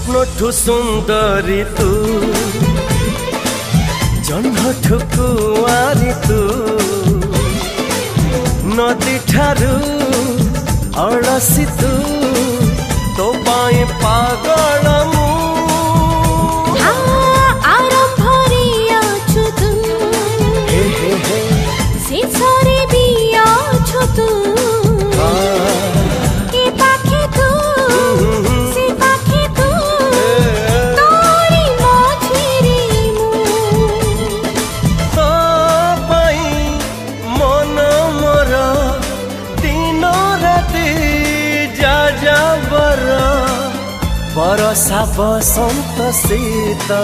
स्वप्नठु सुंदरी तू जन्मठु कुआरी तू नदी ठारू अड़सी तू तो पाए पागल मु बरसा बसंत सीता